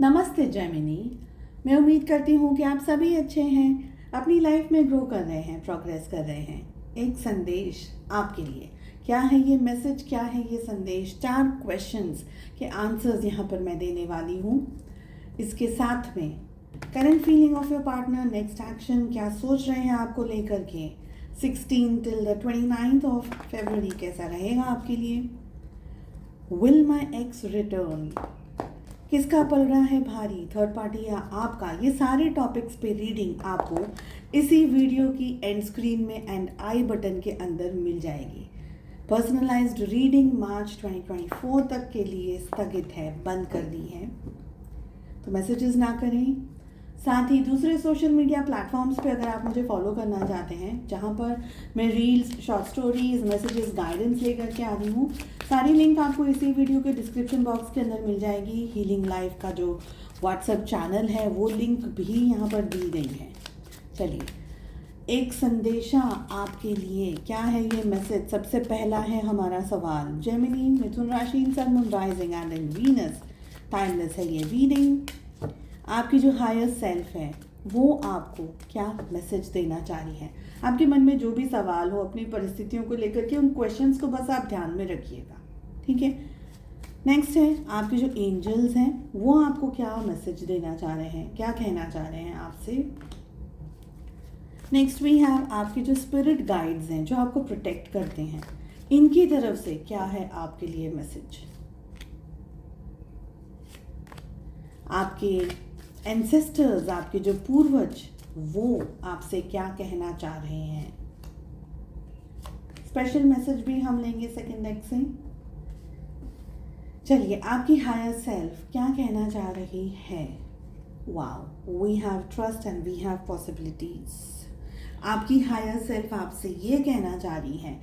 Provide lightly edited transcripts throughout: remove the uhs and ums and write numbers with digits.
नमस्ते जेमिनी। मैं उम्मीद करती हूँ कि आप सभी अच्छे हैं, अपनी लाइफ में ग्रो कर रहे हैं, प्रोग्रेस कर रहे हैं। एक संदेश आपके लिए। क्या है ये मैसेज, क्या है ये संदेश? 4 क्वेश्चंस के आंसर्स यहाँ पर मैं देने वाली हूँ। इसके साथ में current feeling of your partner, next action, क्या सोच रहे हैं आपको लेकर के, 16 till the 29th of February कैसा रहेगा आपके लिए। विल माई एक्स रिटर्न, किसका पल रहा है भारी, थर्ड पार्टी या आपका? ये सारे टॉपिक्स पे रीडिंग आपको इसी वीडियो की एंड स्क्रीन में एंड आई बटन के अंदर मिल जाएगी। पर्सनलाइज्ड रीडिंग मार्च 2024 तक के लिए स्थगित है, बंद कर दी है, तो मैसेजेस ना करें। साथ ही दूसरे सोशल मीडिया प्लेटफॉर्म्स पे अगर आप मुझे फॉलो करना चाहते हैं, जहाँ पर मैं reels, short stories, messages, guidance लेकर के आ रही हूँ, सारी लिंक आपको इसी वीडियो के डिस्क्रिप्शन बॉक्स के अंदर मिल जाएगी। हीलिंग लाइफ का जो व्हाट्सएप चैनल है वो लिंक भी यहाँ पर दी गई है। चलिए, एक संदेशा आपके लिए। क्या है ये मैसेज? सबसे पहला है हमारा सवाल, जेमिनी, मिथुन राशि, sun, moon, rising and in Venus. Timeless है ये रीडिंग। आपकी जो हायर सेल्फ है वो आपको क्या मैसेज देना चाह रही है? आपके मन में जो भी सवाल हो अपनी परिस्थितियों को लेकर के, उन क्वेश्चंस को बस आप ध्यान में रखिएगा, ठीक है। नेक्स्ट है आपके जो एंजल्स हैं वो आपको क्या मैसेज देना चाह रहे हैं, क्या कहना चाह रहे हैं आपसे। नेक्स्ट वी हैव आपके जो स्पिरिट गाइड्स हैं जो आपको प्रोटेक्ट करते हैं, इनकी तरफ से क्या है आपके लिए मैसेज। आपके एंसेस्टर्स, आपके जो पूर्वज, वो आपसे क्या कहना चाह रहे हैं। स्पेशल मैसेज भी हम लेंगे सेकंड डेक से। चलिए, आपकी हायर सेल्फ क्या कहना चाह रही है। Wow, we have trust and we have possibilities. आपकी हायर सेल्फ आपसे ये कहना चाह रही है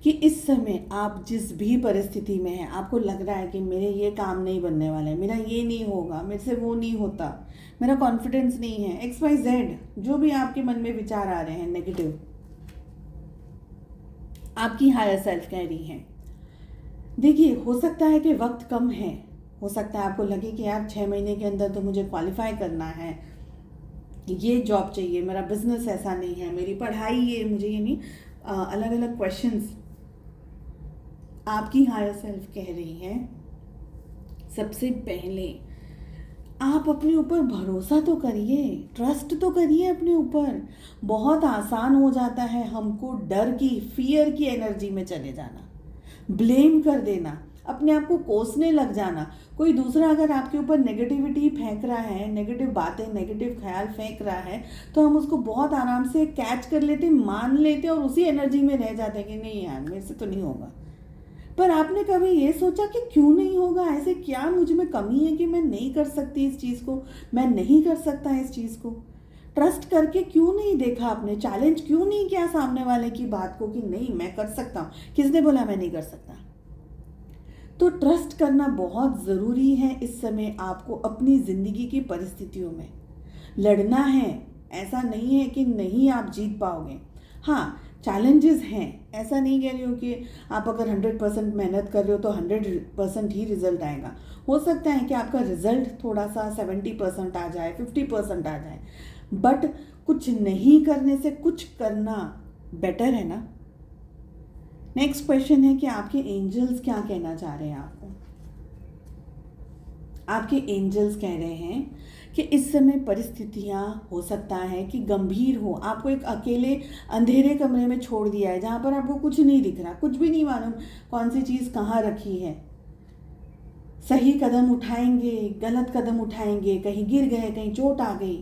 कि इस समय आप जिस भी परिस्थिति में हैं, आपको लग रहा है कि मेरे ये काम नहीं बनने वाला है, मेरा ये नहीं होगा, मेरे से वो नहीं होता, मेरा कॉन्फिडेंस नहीं है, XYZ, जो भी आपके मन में विचार आ रहे हैं नेगेटिव, आपकी हायर सेल्फ कह रही है। देखिए, हो सकता है कि वक्त कम है, हो सकता है आपको लगे कि यार 6 महीने के अंदर तो मुझे क्वालिफाई करना है, ये जॉब चाहिए, मेरा बिजनेस ऐसा नहीं है, मेरी पढ़ाई ये, मुझे ये नहीं, अलग अलग क्वेश्चंस आपकी हायर सेल्फ कह रही है। सबसे पहले आप अपने ऊपर भरोसा तो करिए, ट्रस्ट तो करिए अपने ऊपर। बहुत आसान हो जाता है हमको डर की, फियर की एनर्जी में चले जाना, ब्लेम कर देना, अपने आप को कोसने लग जाना। कोई दूसरा अगर आपके ऊपर नेगेटिविटी फेंक रहा है, नेगेटिव बातें, नेगेटिव ख्याल फेंक रहा है, तो हम उसको बहुत आराम से कैच कर लेते, मान लेते और उसी एनर्जी में रह जाते हैं कि नहीं यार, मेरे से तो नहीं होगा। पर आपने कभी ये सोचा कि क्यों नहीं होगा? ऐसे क्या मुझ में कमी है कि मैं नहीं कर सकती इस चीज़ को, मैं नहीं कर सकता इस चीज़ को? ट्रस्ट करके क्यों नहीं देखा आपने? चैलेंज क्यों नहीं किया सामने वाले की बात को कि नहीं मैं कर सकता हूँ? किसने बोला मैं नहीं कर सकता? तो ट्रस्ट करना बहुत ज़रूरी है इस समय आपको अपनी ज़िंदगी की परिस्थितियों में। लड़ना है, ऐसा नहीं है कि नहीं आप जीत पाओगे। हाँ, चैलेंजेस हैं, ऐसा नहीं कह रही हूँ कि आप अगर 100% मेहनत कर रहे हो तो 100% ही रिजल्ट आएगा। हो सकता है कि आपका रिजल्ट थोड़ा सा 70% आ जाए, 50% आ जाए, बट कुछ नहीं करने से कुछ करना बेटर है ना। नेक्स्ट क्वेश्चन है कि आपके एंजल्स क्या कहना चाह रहे हैं आपको। आपके एंजल्स कह रहे हैं कि इस समय परिस्थितियाँ हो सकता है कि गंभीर हो, आपको एक अकेले अंधेरे कमरे में छोड़ दिया है जहाँ पर आपको कुछ नहीं दिख रहा, कुछ भी नहीं मालूम कौन सी चीज़ कहाँ रखी है। सही कदम उठाएंगे, गलत कदम उठाएंगे, कहीं गिर गए, कहीं चोट आ गई,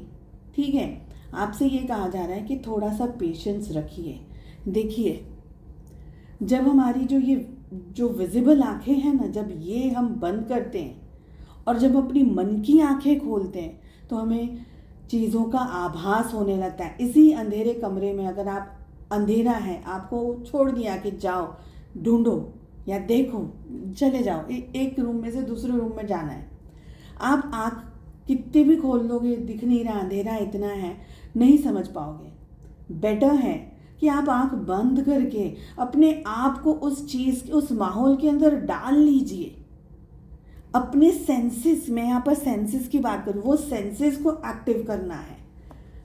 ठीक है। आपसे ये कहा जा रहा है कि थोड़ा सा पेशेंस रखिए। देखिए, जब हमारी जो विजिबल आँखें हैं ना, जब ये हम बंद करते हैं और जब अपनी मन की आंखें खोलते हैं तो हमें चीज़ों का आभास होने लगता है। इसी अंधेरे कमरे में अगर आप, अंधेरा है, आपको छोड़ दिया कि जाओ ढूंढो या देखो, चले जाओ, एक रूम में से दूसरे रूम में जाना है, आप आँख कितने भी खोल लोगे, दिख नहीं रहा, अंधेरा इतना है, नहीं समझ पाओगे। बेटर है कि आप आँख बंद करके अपने आप को उस चीज़, उस माहौल के अंदर डाल लीजिए। अपने सेंसेस, मैं यहाँ पर सेंसेस की बात करूँ, वो सेंसेस को एक्टिव करना है,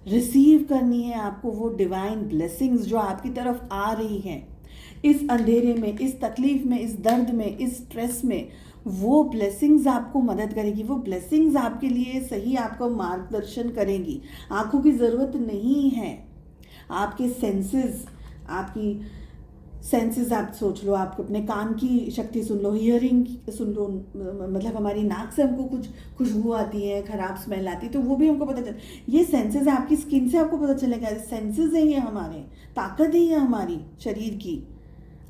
रिसीव करनी है आपको वो डिवाइन ब्लेसिंग्स जो आपकी तरफ आ रही हैं इस अंधेरे में, इस तकलीफ में, इस दर्द में, इस स्ट्रेस में। वो ब्लेसिंग्स आपको मदद करेगी, वो ब्लेसिंग्स आपके लिए सही आपको मार्गदर्शन करेंगी। आंखों की ज़रूरत नहीं है, आपके सेंसेस, आपकी सेंसेस आप सोच लो, आप अपने कान की शक्ति सुन लो, हियरिंग सुन लो, मतलब हमारी नाक से हमको कुछ खुशबू आती है, ख़राब स्मेल आती है, तो वो भी हमको पता चल, ये सेंसेस है, आपकी स्किन से आपको पता चलेगा, सेंसेस है ये हमारे, ताकत है ये हमारी शरीर की,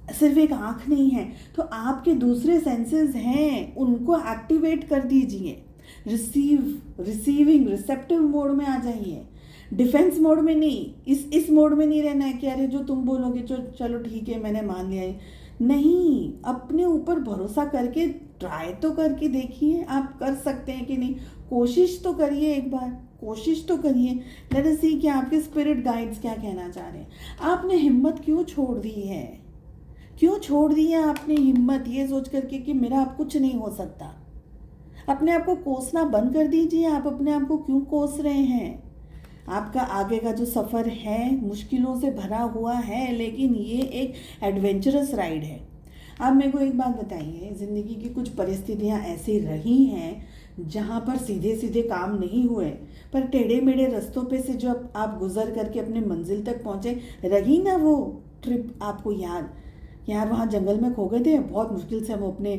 सिर्फ एक आँख नहीं है। तो आपके दूसरे सेंसेस हैं, उनको एक्टिवेट कर दीजिए, रिसीविंग रिसेप्टिव मोड में आ जाइए, डिफेंस मोड में नहीं, इस मोड में नहीं रहना है कि अरे जो तुम बोलोगे चलो ठीक है मैंने मान लिया है। नहीं, अपने ऊपर भरोसा करके ट्राई तो करके देखिए, आप कर सकते हैं कि नहीं, कोशिश तो करिए, एक बार कोशिश तो करिए। लेट अस सी कि आपके स्पिरिट गाइड्स क्या कहना चाह रहे हैं। आपने हिम्मत क्यों छोड़ दी है, क्यों छोड़ दी है आपने हिम्मत, ये सोच करके कि मेरा अब कुछ नहीं हो सकता। अपने आप को कोसना बंद कर दीजिए। आप अपने आप को क्यों कोस रहे हैं? आपका आगे का जो सफ़र है मुश्किलों से भरा हुआ है, लेकिन ये एक एडवेंचरस राइड है। आप मेरे को एक बात बताइए, ज़िंदगी की कुछ परिस्थितियाँ ऐसी रही हैं जहाँ पर सीधे सीधे काम नहीं हुए, पर टेढ़े मेढ़े रास्तों पे से जो आप गुजर करके अपने मंजिल तक पहुँचे, रही ना वो ट्रिप आपको याद? यार वहाँ जंगल में खो गए थे, बहुत मुश्किल से हम अपने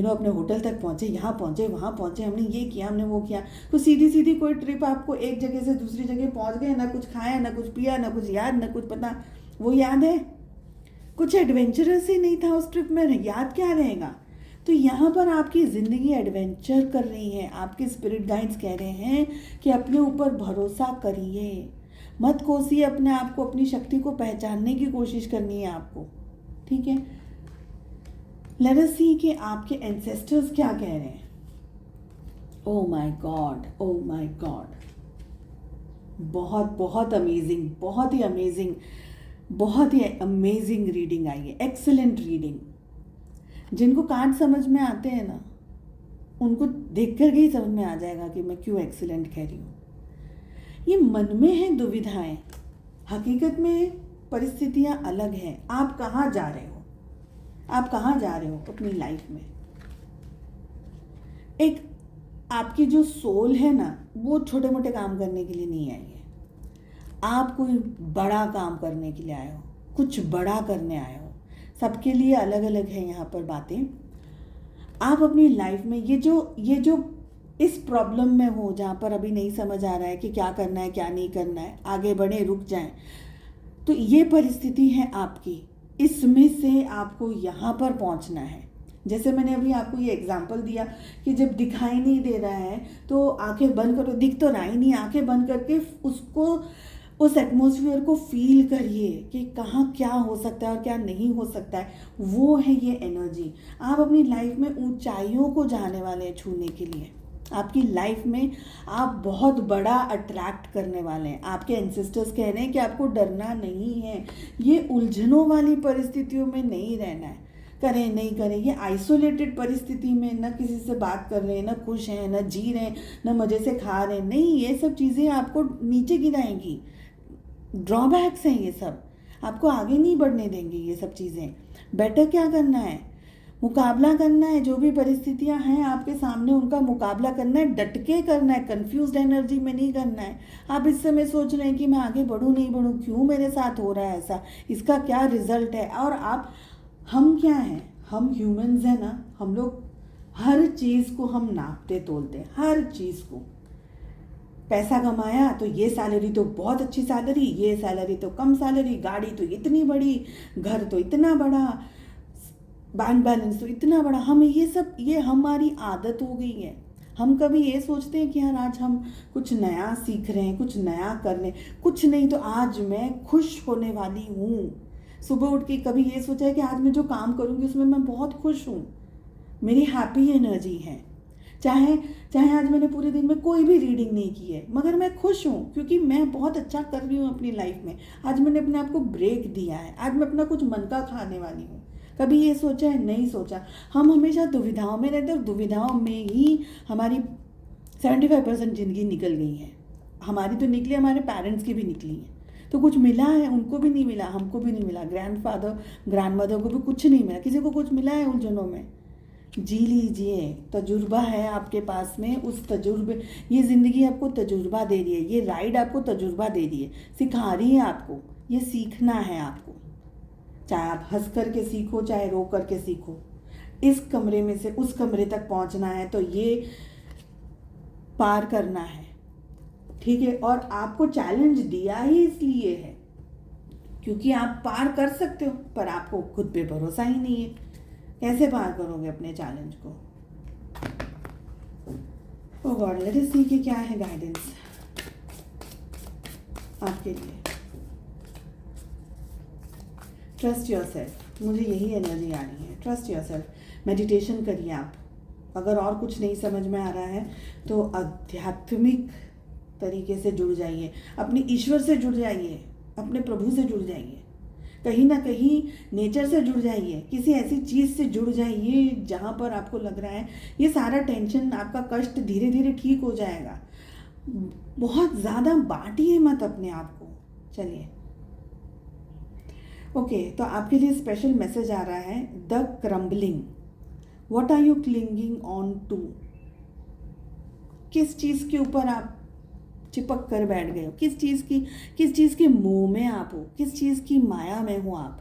अपने होटल तक पहुँचे, यहाँ पहुँचे, वहाँ पहुँचे, हमने ये किया, हमने वो किया। तो सीधी सीधी कोई ट्रिप आपको एक जगह से दूसरी जगह पहुँच गए, ना कुछ खाया, ना कुछ पिया, ना कुछ याद, ना कुछ पता। वो याद है? कुछ एडवेंचरस ही नहीं था उस ट्रिप में, याद क्या रहेगा? तो यहाँ पर आपकी ज़िंदगी एडवेंचर कर रही है। आपके स्पिरिट गाइड्स कह रहे हैं कि अपने ऊपर भरोसा करिए, मत कोसिए अपने आप को, अपनी शक्ति को पहचानने की कोशिश करनी है आपको, ठीक है? लेट अस सी कि आपके एंसेस्टर्स क्या कह रहे हैं। Oh my God, oh my God, बहुत बहुत अमेजिंग, बहुत ही अमेजिंग, बहुत ही अमेजिंग रीडिंग आई है, एक्सेलेंट रीडिंग। जिनको कार्ड समझ में आते हैं ना, उनको देख कर के ही समझ में आ जाएगा कि मैं क्यों एक्सेलेंट कह रही हूँ। ये मन में है दुविधाएं, हकीकत में परिस्थितियाँ अलग हैं। आप कहाँ जा रहे हो, आप कहाँ जा रहे हो अपनी लाइफ में? एक आपकी जो सोल है ना, वो छोटे मोटे काम करने के लिए नहीं आई है। आप कोई बड़ा काम करने के लिए आए हो, कुछ बड़ा करने आए हो। सबके लिए अलग अलग है यहाँ पर बातें। आप अपनी लाइफ में ये जो इस प्रॉब्लम में हो, जहाँ पर अभी नहीं समझ आ रहा है कि क्या करना है क्या नहीं करना है, आगे बढ़े रुक जाएं, तो ये परिस्थिति है आपकी, इसमें से आपको यहाँ पर पहुँचना है। जैसे मैंने अभी आपको ये एग्जांपल दिया कि जब दिखाई नहीं दे रहा है तो आंखें बंद करो, दिख तो रहा ही नहीं, आंखें बंद करके उसको, उस एटमॉस्फेयर को फील करिए कि कहाँ क्या हो सकता है और क्या नहीं हो सकता है। वो है ये एनर्जी। आप अपनी लाइफ में ऊंचाइयों को जाने वाले हैं छूने के लिए। आपकी लाइफ में आप बहुत बड़ा अट्रैक्ट करने वाले हैं। आपके एंसेस्टर्स कह रहे हैं कि आपको डरना नहीं है, ये उलझनों वाली परिस्थितियों में नहीं रहना है। करें नहीं करें, ये आइसोलेटेड परिस्थिति में न किसी से बात कर रहे हैं, न खुश हैं, न जी रहे हैं, न मज़े से खा रहे हैं, नहीं, ये सब चीज़ें आपको नीचे गिराएंगी। ड्रॉबैक्स हैं ये सब, आपको आगे नहीं बढ़ने देंगे ये सब चीज़ें। बेटर क्या करना है? मुकाबला करना है। जो भी परिस्थितियां हैं आपके सामने, उनका मुकाबला करना है, डट के करना है, कंफ्यूज्ड एनर्जी में नहीं करना है। आप इस समय सोच रहे हैं कि मैं आगे बढ़ूँ नहीं बढ़ूँ, क्यों मेरे साथ हो रहा है ऐसा, इसका क्या रिजल्ट है। और हम क्या हैं, हम ह्यूमंस हैं ना, हम लोग हर चीज़ को हम नापते तोलते हैं, हर चीज़ को। पैसा कमाया तो ये सैलरी तो बहुत अच्छी सैलरी, ये सैलरी तो कम सैलरी, गाड़ी तो इतनी बड़ी, घर तो इतना बड़ा, बैंक बैलेंस तो इतना बड़ा। हम ये हमारी आदत हो गई है। हम कभी ये सोचते हैं कि यार आज हम कुछ नया सीख रहे हैं, कुछ नया कर रहे हैं, कुछ नहीं तो आज मैं खुश होने वाली हूँ। सुबह उठ के कभी ये सोचा है कि आज मैं जो काम करूँगी उसमें मैं बहुत खुश हूँ, मेरी हैप्पी एनर्जी है। चाहे आज मैंने पूरे दिन में कोई भी रीडिंग नहीं की है, मगर मैं खुश हूँ क्योंकि मैं बहुत अच्छा कर रही हूँ अपनी लाइफ में। आज मैंने अपने आप को ब्रेक दिया है, आज मैं अपना कुछ मन का खाने वाली हूँ, कभी ये सोचा है? नहीं सोचा। हम हमेशा दुविधाओं में रहते हैं और दुविधाओं में ही हमारी 75% ज़िंदगी निकल गई है। हमारी तो निकली, हमारे पेरेंट्स की भी निकली है। तो कुछ मिला है, उनको भी नहीं मिला, हमको भी नहीं मिला, ग्रैंडफादर ग्रैंडमदर को भी कुछ नहीं मिला, किसी को कुछ मिला है उलझनों में। जी लीजिए, तजुर्बा है आपके पास में, उस तजुर्बे, ये ज़िंदगी आपको तजुर्बा दे रही है, ये राइड आपको तजुर्बा दे रही है, सिखा रही है आपको, ये सीखना है आपको। चाहे आप हंस करके सीखो, चाहे रो करके सीखो, इस कमरे में से उस कमरे तक पहुंचना है तो ये पार करना है, ठीक है। और आपको चैलेंज दिया ही इसलिए है क्योंकि आप पार कर सकते हो, पर आपको खुद पे भरोसा ही नहीं है। कैसे पार करोगे अपने चैलेंज को? ओह गॉड, लेट अस सी कि क्या है गाइडेंस आपके लिए। ट्रस्ट योरसेल्फ, मुझे यही एनर्जी आ रही है। ट्रस्ट योरसेल्फ, मेडिटेशन करिए आप। अगर और कुछ नहीं समझ में आ रहा है तो आध्यात्मिक तरीके से जुड़ जाइए, अपने ईश्वर से जुड़ जाइए, अपने प्रभु से जुड़ जाइए, कहीं ना कहीं नेचर से जुड़ जाइए, किसी ऐसी चीज़ से जुड़ जाइए जहाँ पर आपको लग रहा है ये सारा टेंशन, आपका कष्ट धीरे धीरे ठीक हो जाएगा। बहुत ज़्यादा बांटिए मत अपने आप को। चलिए, ओके, तो आपके लिए स्पेशल मैसेज आ रहा है, the crumbling, what are you clinging on to. किस चीज़ के ऊपर आप चिपक कर बैठ गए हो, किस चीज़ के मोह में आप हो, किस चीज़ की माया में हो आप,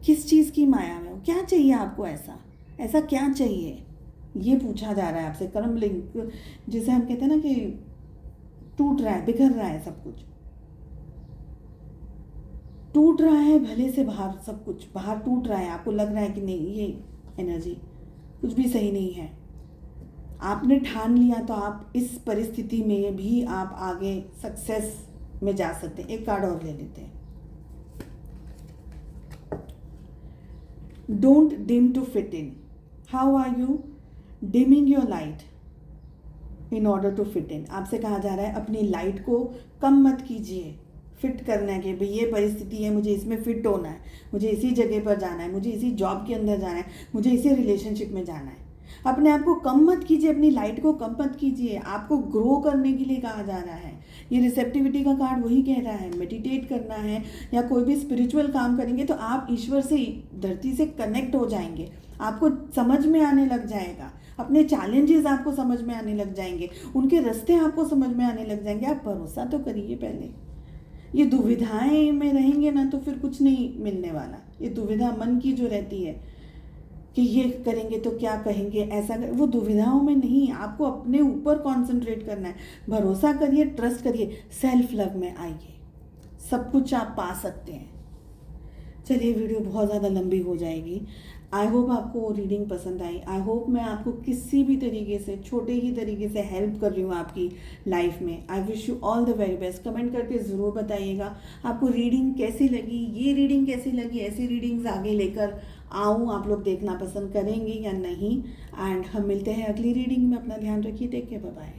किस चीज़ की माया में हो, क्या चाहिए आपको, ऐसा क्या चाहिए, ये पूछा जा रहा है आपसे। क्रम्बलिंग, जिसे हम कहते हैं ना कि टूट रहा है, बिखर रहा है, सब कुछ टूट रहा है, भले से बाहर सब कुछ बाहर टूट रहा है, आपको लग रहा है कि नहीं, ये एनर्जी कुछ भी सही नहीं है। आपने ठान लिया तो आप इस परिस्थिति में भी आप आगे सक्सेस में जा सकते हैं। एक कार्ड और ले लेते हैं। Don't dim to fit in, how are you dimming your light in order to fit in. आपसे कहा जा रहा है अपनी लाइट को कम मत कीजिए फिट करने के, भाई ये परिस्थिति है, मुझे इसमें फिट होना है, मुझे इसी जगह पर जाना है, मुझे इसी जॉब के अंदर जाना है, मुझे इसी रिलेशनशिप में जाना है। अपने आप को कम मत कीजिए, अपनी लाइट को कम मत कीजिए। आपको ग्रो करने के लिए कहा जा रहा है। ये रिसेप्टिविटी का कार्ड वही कह रहा है। मेडिटेट करना है या कोई भी स्पिरिचुअल काम करेंगे तो आप ईश्वर से, धरती से कनेक्ट हो जाएंगे, आपको समझ में आने लग जाएगा, अपने चैलेंजेस आपको समझ में आने लग जाएंगे, उनके रास्ते आपको समझ में आने लग जाएंगे। आप भरोसा तो करिए पहले। ये दुविधाएं में रहेंगे ना तो फिर कुछ नहीं मिलने वाला। ये दुविधा मन की जो रहती है कि ये करेंगे तो क्या कहेंगे, ऐसा कर, वो दुविधाओं में नहीं, आपको अपने ऊपर कंसंट्रेट करना है। भरोसा करिए, ट्रस्ट करिए, सेल्फ लव में आइए, सब कुछ आप पा सकते हैं। चलिए, वीडियो बहुत ज़्यादा लंबी हो जाएगी। आई होप आपको रीडिंग पसंद आई। आई होप मैं आपको किसी भी तरीके से, छोटे ही तरीके से हेल्प कर रही हूँ आपकी लाइफ में। I wish you all the very best. Comment करके ज़रूर बताइएगा आपको रीडिंग कैसी लगी, ये रीडिंग कैसी लगी। ऐसी रीडिंग्स आगे लेकर आऊँ, आप लोग देखना पसंद करेंगे या नहीं। एंड हम मिलते हैं अगली रीडिंग में। अपना ध्यान रखिए, टेक केयर, बाय बाय।